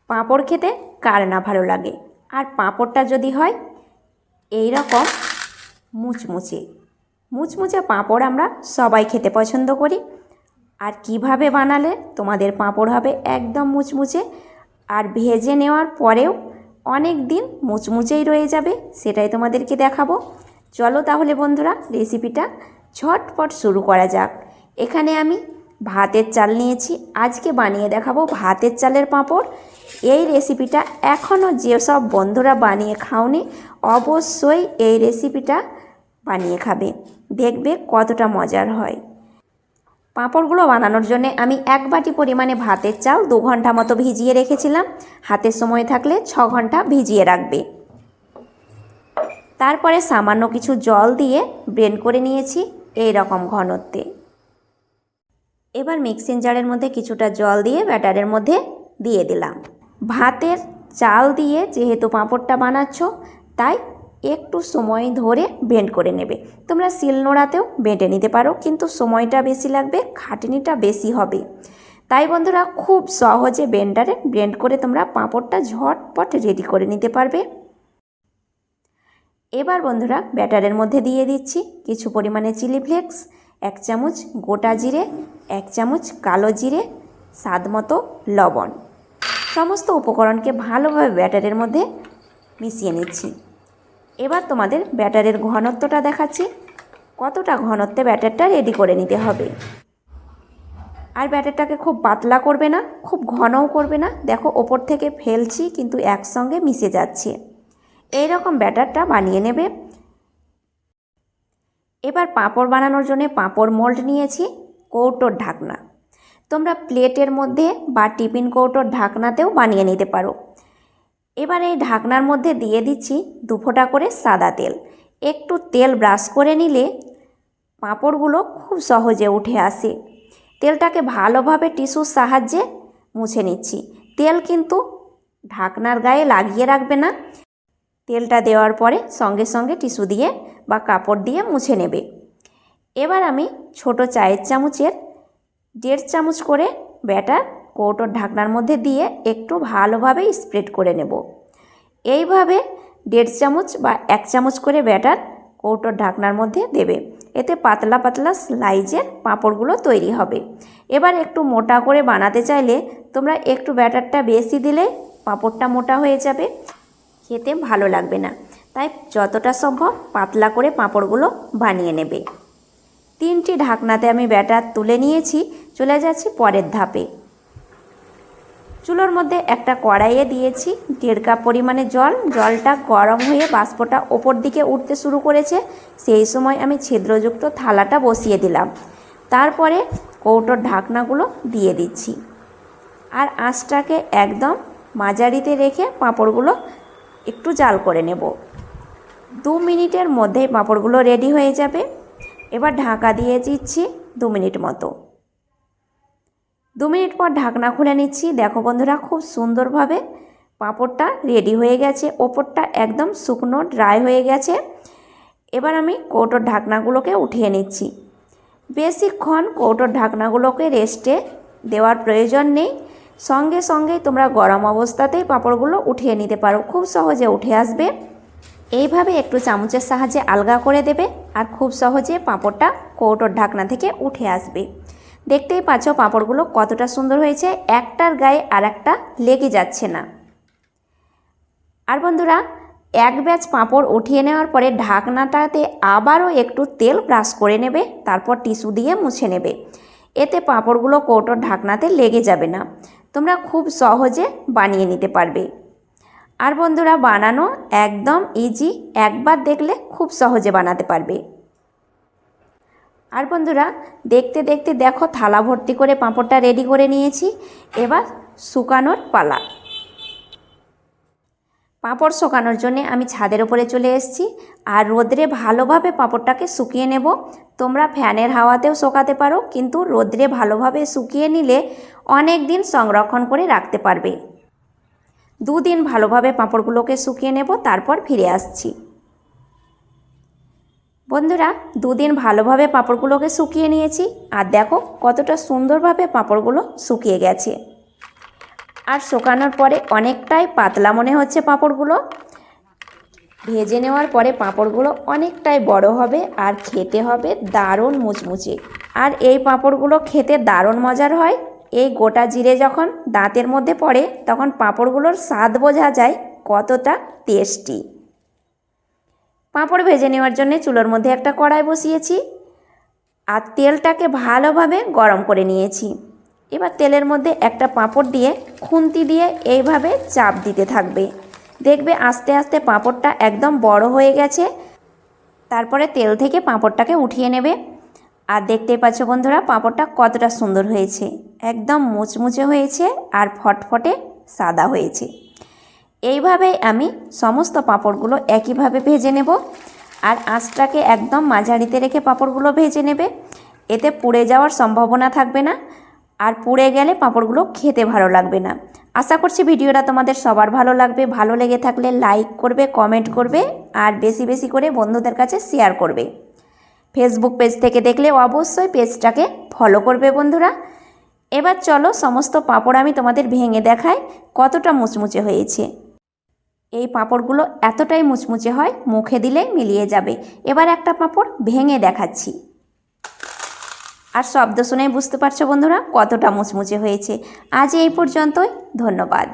পাঁপড় খেতে কার না ভালো লাগে, আর পাঁপড়টা যদি হয় এই রকম মুচমুচে মুচমুচে পাঁপড় আমরা সবাই খেতে পছন্দ করি। আর কিভাবে বানালে তোমাদের পাঁপড় হবে একদম মুচমুচে আর ভেজে নেওয়ার পরেও অনেক দিন মুচমুচেই রয়ে যাবে, সেটাই তোমাদেরকে দেখাবো। চলো তাহলে বন্ধুরা রেসিপিটা ঝটপট শুরু করা যাক। এখানে আমি ভাতের চাল নিয়েছি, আজকে বানিয়ে দেখাবো ভাতের চালের পাঁপড়। এই রেসিপিটা এখনও যেসব বন্ধুরা বানিয়ে খাওনি অবশ্যই এই রেসিপিটা বানিয়ে খাবে, দেখবে কতটা মজার হয়। পাঁপড়গুলো বানানোর জন্য আমি 1 বাটি পরিমাণে ভাতের চাল 2 ঘন্টা মতো ভিজিয়ে রেখেছিলাম। হাতের সময় থাকলে 6 ঘন্টা ভিজিয়ে রাখবে। তারপরে সামান্য কিছু জল দিয়ে ব্লেন্ড করে নিয়েছি এই রকম ঘনত্বে। এবার মিক্সিং জারের মধ্যে কিছুটা জল দিয়ে ব্যাটারের মধ্যে দিয়ে দিলাম। ভাতের চাল দিয়ে যেহেতু পাঁপড়টা বানাচ্ছ তাই একটু সময় ধরে ব্লেন্ড করে নেবে। তোমরা শিলনোড়াতেও বেটে নিতে পারো, কিন্তু সময়টা বেশি লাগবে, খাটনিটা বেশি হবে। তাই বন্ধুরা খুব সহজে ব্লেন্ডারে ব্লেন্ড করে তোমরা পাঁপড়টা ঝটপট রেডি করে নিতে পারবে। এবার বন্ধুরা ব্যাটারের মধ্যে দিয়ে দিচ্ছি কিছু পরিমাণে চিলি ফ্লেক্স, 1 চামচ গোটা জিরে, 1 চামচ কালো জিরে, স্বাদ মতো লবণ। সমস্ত উপকরণকে ভালোভাবে ব্যাটারের মধ্যে মিশিয়ে নিচ্ছি। এবার তোমাদের ব্যাটারের ঘনত্বটা দেখাচ্ছি, কতটা ঘনত্বে ব্যাটারটা রেডি করে নিতে হবে। আর ব্যাটারটাকে খুব পাতলা করবে না, খুব ঘনও করবে না। দেখো ওপর থেকে ফেলছি কিন্তু একসঙ্গে মিশে যাচ্ছে, এই রকম ব্যাটারটা বানিয়ে নেবে। এবার পাঁপড় বানানোর জন্য পাঁপড় মোল্ড নিয়েছি, কৌটোর ঢাকনা। তোমরা প্লেটের মধ্যে বা টিফিন কৌটোর ঢাকনাতেও বানিয়ে নিতে পারো। এবার এই ঢাকনার মধ্যে দিয়ে দিচ্ছি 2 ফোঁটা করে সাদা তেল। একটু তেল ব্রাশ করে নিলে পাঁপড়গুলো খুব সহজে উঠে আসে। তেলটাকে ভালোভাবে টিস্যুর সাহায্যে মুছে নিচ্ছি। তেল কিন্তু ঢাকনার গায়ে লাগিয়ে রাখবে না, তেলটা দেওয়ার পরে সঙ্গে সঙ্গে টিস্যু দিয়ে বা কাপড় দিয়ে মুছে নেবে। এবার আমি ছোট চায়ের চামচের 1.5 চামচ করে ব্যাটার কৌটোর ঢাকনার মধ্যে দিয়ে একটু ভালোভাবে স্প্রেড করে নেব। এইভাবে 1.5 চামচ বা 1 চামচ করে ব্যাটার কৌটোর ঢাকনার মধ্যে দেবে, এতে পাতলা পাতলা স্লাইজের পাঁপড়গুলো তৈরি হবে। এবার একটু মোটা করে বানাতে চাইলে তোমরা একটু ব্যাটারটা বেশি দিলে পাঁপড়টা মোটা হয়ে যাবে, খেতে ভালো লাগবে না। তাই যতটা সম্ভব পাতলা করে পাঁপড়গুলো বানিয়ে নেবে। 3টি ঢাকনাতে আমি ব্যাটার তুলে নিয়েছি, চলে যাচ্ছি পরের ধাপে। চুলোর মধ্যে একটা কড়াইয়ে দিয়েছি 1.5 কাপ পরিমাণে জল। জলটা গরম হয়ে বাষ্পটা ওপর দিকে উঠতে শুরু করেছে, সেই সময় আমি ছিদ্রযুক্ত থালাটা বসিয়ে দিলাম। তারপরে কৌটোর ঢাকনাগুলো দিয়ে দিচ্ছি আর আঁচটাকে একদম মাঝারিতে রেখে পাঁপড়গুলো একটু জাল করে নেব। 2 মিনিটের মধ্যেই পাঁপড়গুলো রেডি হয়ে যাবে। এবার ঢাকা দিয়ে দিচ্ছি 2 মিনিট মতো। 2 মিনিট পর ঢাকনা খুলে নিচ্ছি। দেখো বন্ধুরা খুব সুন্দরভাবে পাঁপড়টা রেডি হয়ে গেছে, ওপরটা একদম শুকনো ড্রাই হয়ে গেছে। এবার আমি কৌটোর ঢাকনাগুলোকে উঠিয়ে নিচ্ছি। বেশিক্ষণ কৌটোর ঢাকনাগুলোকে রেস্টে দেওয়ার প্রয়োজন নেই, সঙ্গে সঙ্গেই তোমরা গরম অবস্থাতেই পাঁপড়গুলো উঠিয়ে নিতে পারো, খুব সহজে উঠে আসবে। এইভাবে একটু চামচের সাহায্যে আলগা করে দেবে আর খুব সহজে পাঁপড়টা কৌটোর ঢাকনা থেকে উঠে আসবে। দেখতেই পাচ্ছ পাঁপড়গুলো কতটা সুন্দর হয়েছে, একটার গায়ে আর একটা লেগে যাচ্ছে না। আর বন্ধুরা 1 ব্যাচ পাঁপড় উঠিয়ে নেওয়ার পরে ঢাকনাটাতে আবারও একটু তেল ব্রাশ করে নেবে, তারপর টিস্যু দিয়ে মুছে নেবে। এতে পাঁপড়গুলো কৌটোর ঢাকনাতে লেগে যাবে না, তোমরা খুব সহজে বানিয়ে নিতে পারবে। আর বন্ধুরা বানানো একদম ইজি, একবার দেখলে খুব সহজে বানাতে পারবে। আর বন্ধুরা দেখতে দেখতে দেখো থালা ভর্তি করে পাঁপড়টা রেডি করে নিয়েছি। এবার শুকানোর পালা। পাঁপড় শুকানোর জন্য আমি ছাদের উপরে চলে এসেছি আর রোদ্রে ভালোভাবে পাঁপড়টাকে শুকিয়ে নেব। তোমরা ফ্যানের হাওয়াতেও শুকাতে পারো, কিন্তু রোদ্রে ভালোভাবে শুকিয়ে নিলে অনেক দিন সংরক্ষণ করে রাখতে পারবে। 2 দিন ভালোভাবে পাঁপড়গুলোকে শুকিয়ে নেব, তারপর ফিরে আসছি। বন্ধুরা 2 দিন ভালোভাবে পাঁপড়গুলোকে শুকিয়ে নিয়েছি আর দেখো কতটা সুন্দরভাবে পাঁপড়গুলো শুকিয়ে গেছে। আর শুকানোর পরে অনেকটাই পাতলা মনে হচ্ছে পাঁপড়গুলো। ভেজে নেওয়ার পরে পাঁপড়গুলো অনেকটাই বড় হবে আর খেতে হবে দারুণ মুচমুচে। আর এই পাঁপড়গুলো খেতে দারুণ মজার হয়। এই গোটা জিরে যখন দাঁতের মধ্যে পড়ে তখন পাঁপড়গুলোর স্বাদ বোঝা যায় কতটা টেস্টি। পাঁপড় ভেজে নেওয়ার জন্য চুলোর মধ্যে একটা কড়াই বসিয়েছি আর তেলটাকে ভালোভাবে গরম করে নিয়েছি। এবার তেলের মধ্যে একটা পাঁপড় দিয়ে খুন্তি দিয়ে এইভাবে চাপ দিতে থাকবে। দেখবে আস্তে আস্তে পাঁপড়টা একদম বড় হয়ে গেছে। তারপরে তেল থেকে পাঁপড়টাকে উঠিয়ে নেবে। আর দেখতেই পাচ্ছ বন্ধুরা পাঁপড়টা কতটা সুন্দর হয়েছে, একদম মুচমুচে হয়েছে আর ফটফটে সাদা হয়েছে। এইভাবেই আমি সমস্ত পাঁপড়গুলো একইভাবে ভেজে নেব। আর আঁচটাকে একদম মাঝারিতে রেখে পাঁপড়গুলো ভেজে নেবে, এতে পুড়ে যাওয়ার সম্ভাবনা থাকবে না। আর পুড়ে গেলে পাঁপড়গুলো খেতে ভালো লাগবে না। আশা করছি ভিডিওটা তোমাদের সবার ভালো লাগবে। ভালো লেগে থাকলে লাইক করবে, কমেন্ট করবে আর বেশি বেশি করে বন্ধুদের কাছে শেয়ার করবে। ফেসবুক পেজ থেকে দেখলে অবশ্যই পেজটাকে ফলো করবে বন্ধুরা। এবার চলো সমস্ত পাঁপড় আমি তোমাদের ভেঙে দেখাই কতটা মুচমুচে হয়েছে। এই পাঁপড়গুলো এতটাই মুচমুচে হয় মুখে দিলে মিলিয়ে যাবে। এবার একটা পাঁপড় ভেঙে দেখাচ্ছি। আর শব্দ শুনেই বুঝতে পারছো বন্ধুরা কতটা মুচমুচে হয়েছে। আজ এই পর্যন্তই, ধন্যবাদ।